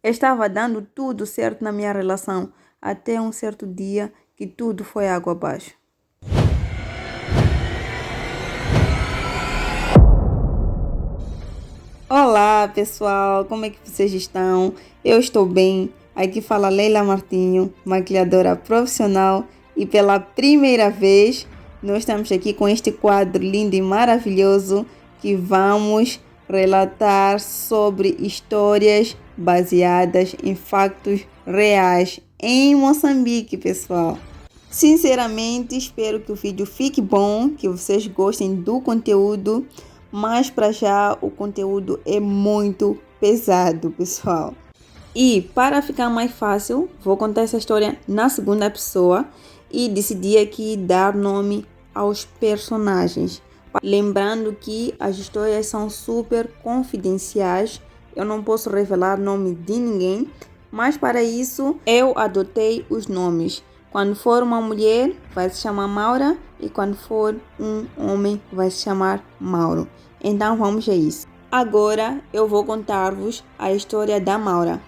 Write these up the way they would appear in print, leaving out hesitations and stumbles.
Estava dando tudo certo na minha relação, até um certo dia que tudo foi água abaixo. Olá, pessoal, como é que vocês estão? Eu estou bem. Aqui fala Leila Martinho, maquiadora profissional, e pela primeira vez nós estamos aqui com este quadro lindo e maravilhoso que vamos relatar sobre histórias baseadas em fatos reais em Moçambique, pessoal. Sinceramente, espero que o vídeo fique bom, que vocês gostem do conteúdo, mas para já o conteúdo é muito pesado, pessoal. E para ficar mais fácil, vou contar essa história na segunda pessoa e decidi aqui dar nome aos personagens. Lembrando que as histórias são super confidenciais, eu não posso revelar nome de ninguém, mas para isso eu adotei os nomes. Quando for uma mulher, vai se chamar Maura, e quando for um homem, vai se chamar Mauro. Então vamos a isso. Agora eu vou contar-vos a história da Maura.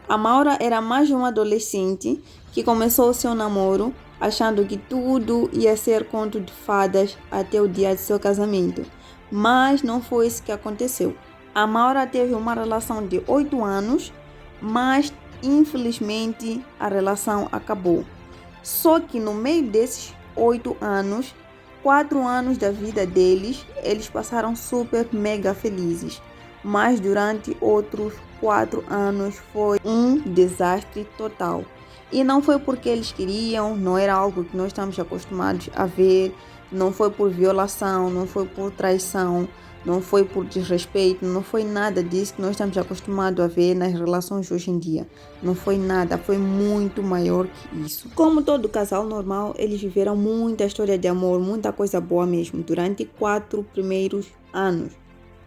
A Maura era mais uma adolescente que começou seu namoro achando que tudo ia ser conto de fadas até o dia de seu casamento. Mas não foi isso que aconteceu. A Maura teve uma relação de 8 anos, mas infelizmente a relação acabou. Só que no meio desses 8 anos, 4 anos da vida deles, eles passaram super mega felizes. Mas durante outros 4 anos foi um desastre total. E não foi porque eles queriam, não era algo que nós estamos acostumados a ver, não foi por violação, não foi por traição, não foi por desrespeito, não foi nada disso que nós estamos acostumados a ver nas relações hoje em dia. Não foi nada, foi muito maior que isso. Como todo casal normal, eles viveram muita história de amor, muita coisa boa mesmo, durante 4 primeiros anos.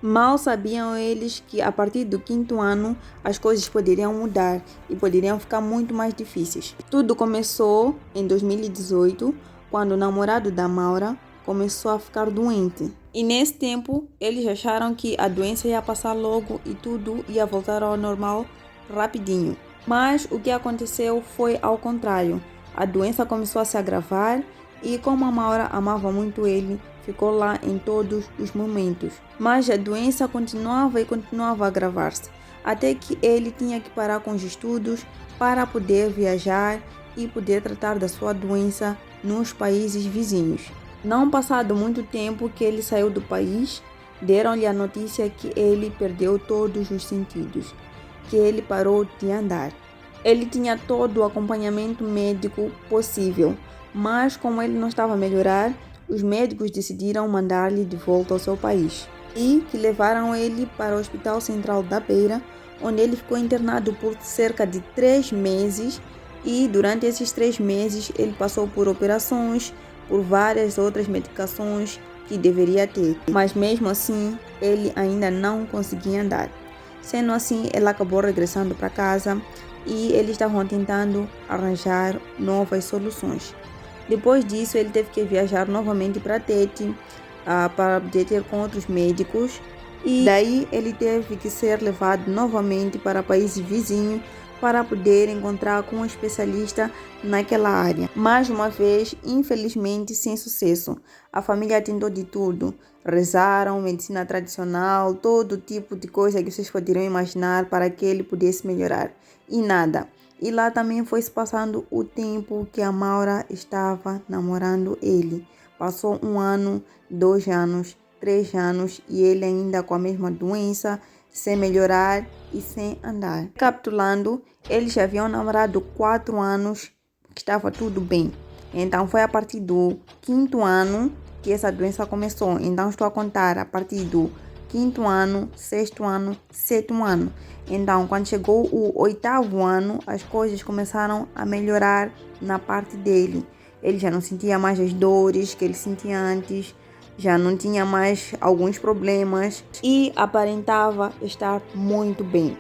Mal sabiam eles que a partir do 5º ano as coisas poderiam mudar e poderiam ficar muito mais difíceis. Tudo começou em 2018, quando o namorado da Maura começou a ficar doente. E nesse tempo, eles acharam que a doença ia passar logo e tudo ia voltar ao normal rapidinho. Mas o que aconteceu foi ao contrário. A doença começou a se agravar e como a Maura amava muito ele, ficou lá em todos os momentos. Mas a doença continuava a agravar-se, até que ele tinha que parar com os estudos para poder viajar e poder tratar da sua doença nos países vizinhos. Não passado muito tempo que ele saiu do país, deram-lhe a notícia que ele perdeu todos os sentidos, que ele parou de andar. Ele tinha todo o acompanhamento médico possível, mas como ele não estava a melhorar, os médicos decidiram mandar-lhe de volta ao seu país e que levaram ele para o Hospital Central da Beira, onde ele ficou internado por cerca de 3 meses e durante esses 3 meses ele passou por operações, por várias outras medicações que deveria ter, mas mesmo assim ele ainda não conseguia andar. Sendo assim, ele acabou regressando para casa e eles estavam tentando arranjar novas soluções. Depois disso, ele teve que viajar novamente para Tete, para poder ter com outros médicos, e daí ele teve que ser levado novamente para países vizinhos para poder encontrar com um especialista naquela área. Mais uma vez, infelizmente, sem sucesso. A família tentou de tudo. Rezaram, medicina tradicional, todo tipo de coisa que vocês poderiam imaginar para que ele pudesse melhorar. E nada. E lá também foi se passando o tempo que a Maura estava namorando ele. Passou 1 ano, 2 anos, 3 anos e ele ainda com a mesma doença, sem melhorar e sem andar. Recapitulando, eles já haviam namorado 4 anos, que estava tudo bem. Então foi a partir do 5º ano que essa doença começou. Então estou a contar a partir do 5º ano, 6º ano, 7º ano. Então quando chegou o 8º ano, as coisas começaram a melhorar na parte dele. Ele já não sentia mais as dores que ele sentia antes, já não tinha mais alguns problemas e aparentava estar muito bem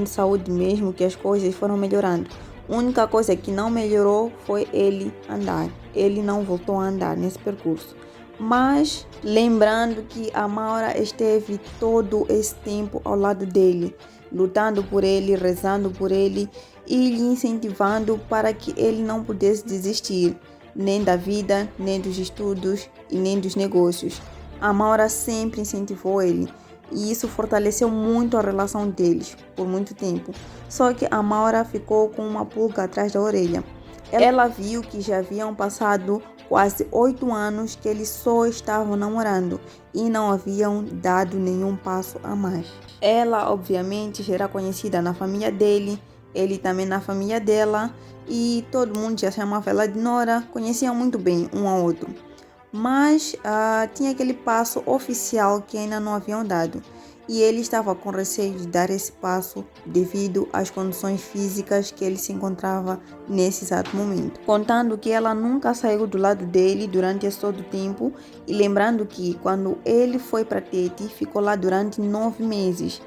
de saúde mesmo, que as coisas foram melhorando. A única coisa que não melhorou foi ele andar. Ele não voltou a andar nesse percurso. Mas lembrando que a Maura esteve todo esse tempo ao lado dele, lutando por ele, rezando por ele e lhe incentivando para que ele não pudesse desistir, nem da vida, nem dos estudos e nem dos negócios. A Maura sempre incentivou ele e isso fortaleceu muito a relação deles por muito tempo. Só que a Maura ficou com uma pulga atrás da orelha. Ela viu que já haviam passado quase 8 anos que eles só estavam namorando e não haviam dado nenhum passo a mais. Ela, obviamente, já era conhecida na família dele, ele também na família dela, e todo mundo já chamava ela de Nora, conheciam muito bem um ao outro. Mas tinha aquele passo oficial que ainda não haviam dado. E ele estava com receio de dar esse passo devido às condições físicas que ele se encontrava nesse exato momento. Contando que ela nunca saiu do lado dele durante esse todo o tempo e lembrando que quando ele foi para Tete, ficou lá durante 9 meses.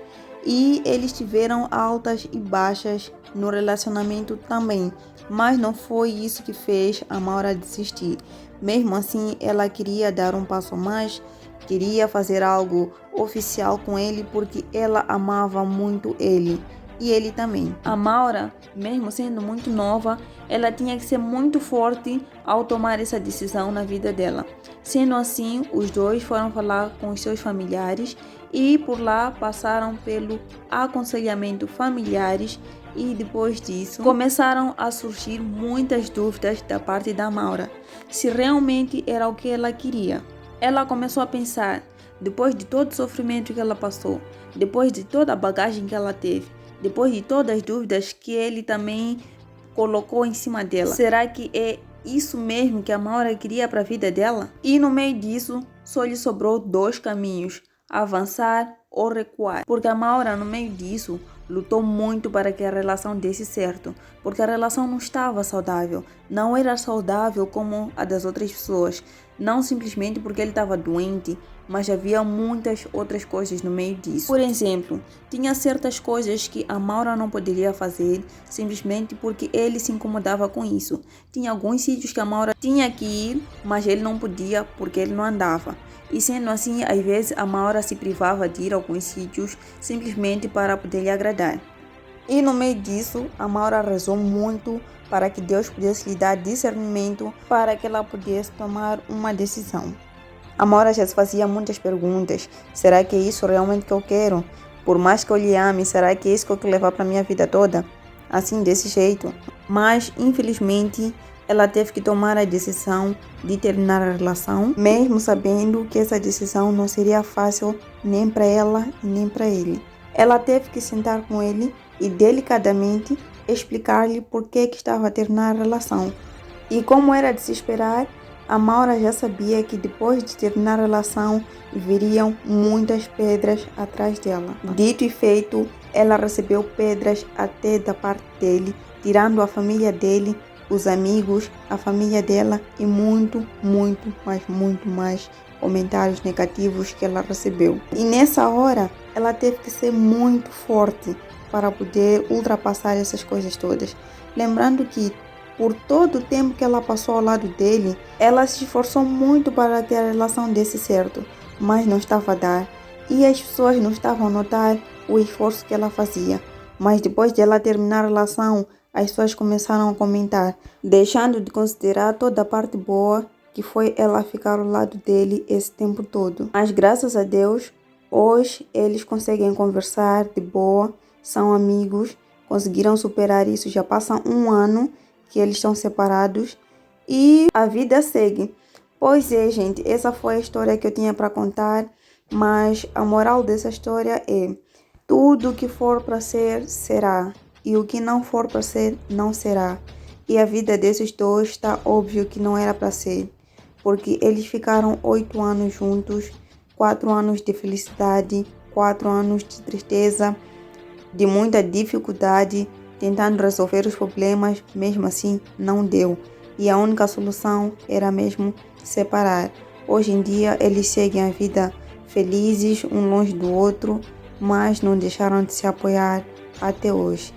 E eles tiveram altas e baixas no relacionamento também, mas não foi isso que fez a Maura desistir. Mesmo assim, ela queria dar um passo a mais, queria fazer algo oficial com ele porque ela amava muito ele e ele também. A Maura, mesmo sendo muito nova, ela tinha que ser muito forte ao tomar essa decisão na vida dela. Sendo assim, os dois foram falar com os seus familiares e por lá passaram pelo aconselhamento familiares e depois disso começaram a surgir muitas dúvidas da parte da Maura, se realmente era o que ela queria. Ela começou a pensar, depois de todo o sofrimento que ela passou, depois de toda a bagagem que ela teve, depois de todas as dúvidas que ele também colocou em cima dela, será que é isso mesmo que a Maura queria para a vida dela? E no meio disso, só lhe sobrou 2 caminhos, avançar ou recuar. Porque a Maura, no meio disso, lutou muito para que a relação desse certo, porque a relação não estava saudável, não era saudável como a das outras pessoas, não simplesmente porque ele estava doente, mas havia muitas outras coisas no meio disso. Por exemplo, tinha certas coisas que a Maura não poderia fazer simplesmente porque ele se incomodava com isso. Tinha alguns sítios que a Maura tinha que ir, mas ele não podia porque ele não andava. E sendo assim, às vezes a Maura se privava de ir a alguns sítios simplesmente para poder lhe agradar. E no meio disso, a Maura rezou muito para que Deus pudesse lhe dar discernimento para que ela pudesse tomar uma decisão. A Maura já se fazia muitas perguntas. Será que é isso realmente que eu quero? Por mais que eu lhe ame, será que é isso que eu quero levar para a minha vida toda? Assim, desse jeito. Mas, infelizmente, ela teve que tomar a decisão de terminar a relação, mesmo sabendo que essa decisão não seria fácil nem para ela nem para ele. Ela teve que sentar com ele e delicadamente explicar-lhe por que estava a terminar a relação. E como era de se esperar, a Maura já sabia que depois de terminar a relação viriam muitas pedras atrás dela. Dito e feito, ela recebeu pedras até da parte dele, tirando a família dele, os amigos, a família dela e muito mais comentários negativos que ela recebeu. E nessa hora, ela teve que ser muito forte para poder ultrapassar essas coisas todas. Lembrando que por todo o tempo que ela passou ao lado dele, ela se esforçou muito para que a relação desse certo, mas não estava a dar. E as pessoas não estavam a notar o esforço que ela fazia. Mas depois de ela terminar a relação, as pessoas começaram a comentar, deixando de considerar toda a parte boa que foi ela ficar ao lado dele esse tempo todo. Mas graças a Deus, hoje eles conseguem conversar de boa, são amigos, conseguiram superar isso, já passa 1 ano que eles estão separados e a vida segue. Pois é, gente, essa foi a história que eu tinha para contar, mas a moral dessa história é: tudo que for para ser, será, e o que não for para ser, não será. E a vida desses dois está óbvio que não era para ser, porque eles ficaram 8 anos juntos, 4 anos de felicidade, 4 anos de tristeza, de muita dificuldade, tentando resolver os problemas, mesmo assim não deu. E a única solução era mesmo separar. Hoje em dia eles seguem a vida felizes, um longe do outro, mas não deixaram de se apoiar até hoje.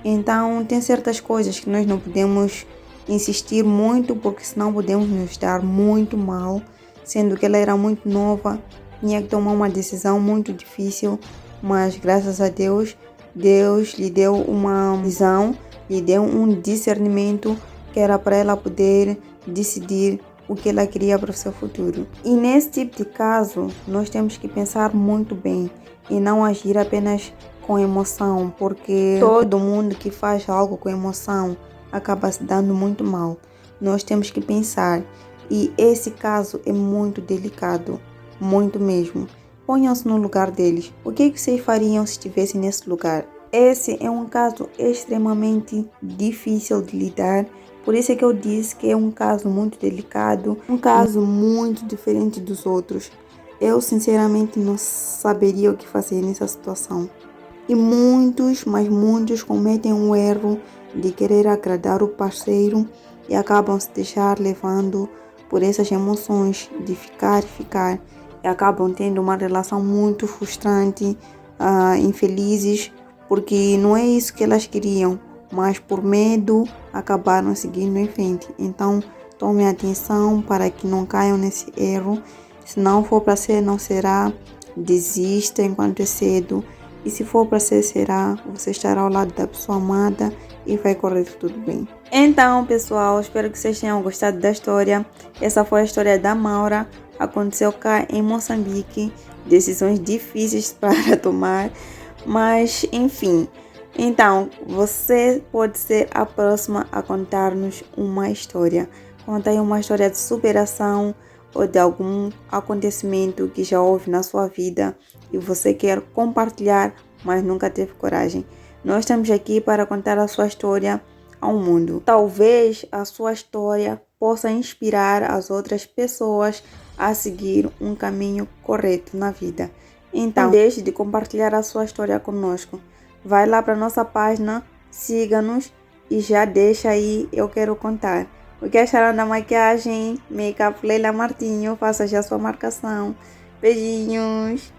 Então tem certas coisas que nós não podemos insistir muito, porque senão podemos nos dar muito mal, sendo que ela era muito nova, tinha que tomar uma decisão muito difícil, mas graças a Deus Deus lhe deu uma visão, lhe deu um discernimento que era para ela poder decidir o que ela queria para o seu futuro. E nesse tipo de caso, nós temos que pensar muito bem e não agir apenas com emoção, porque todo mundo que faz algo com emoção acaba se dando muito mal. Nós temos que pensar, e esse caso é muito delicado, muito mesmo. Ponham-se no lugar deles. O que vocês fariam se estivessem nesse lugar? Esse é um caso extremamente difícil de lidar. Por isso é que eu disse que é um caso muito delicado, um caso muito diferente dos outros. Eu sinceramente não saberia o que fazer nessa situação. E muitos, mas muitos cometem o erro de querer agradar o parceiro e acabam se deixar levando por essas emoções de ficar e acabam tendo uma relação muito frustrante, infelizes, porque não é isso que elas queriam, mas por medo acabaram seguindo em frente. Então tomem atenção para que não caiam nesse erro. Se não for para ser, não será. Desista enquanto é cedo. E se for para ser, será. Você estará ao lado da pessoa amada e vai correr tudo bem. Então, pessoal, espero que vocês tenham gostado da história. Essa foi a história da Maura. Aconteceu cá em Moçambique. Decisões difíceis para tomar. Mas, enfim. Então, você pode ser a próxima a contar-nos uma história. Conta aí uma história de superação ou de algum acontecimento que já houve na sua vida e você quer compartilhar, mas nunca teve coragem. Nós estamos aqui para contar a sua história ao mundo. Talvez a sua história possa inspirar as outras pessoas a seguir um caminho correto na vida. Então, não deixe de compartilhar a sua história conosco. Vai lá para nossa página, siga-nos e já deixa aí, eu quero contar. O que acharam da maquiagem? Makeup Leila Martinho, faça já sua marcação. Beijinhos!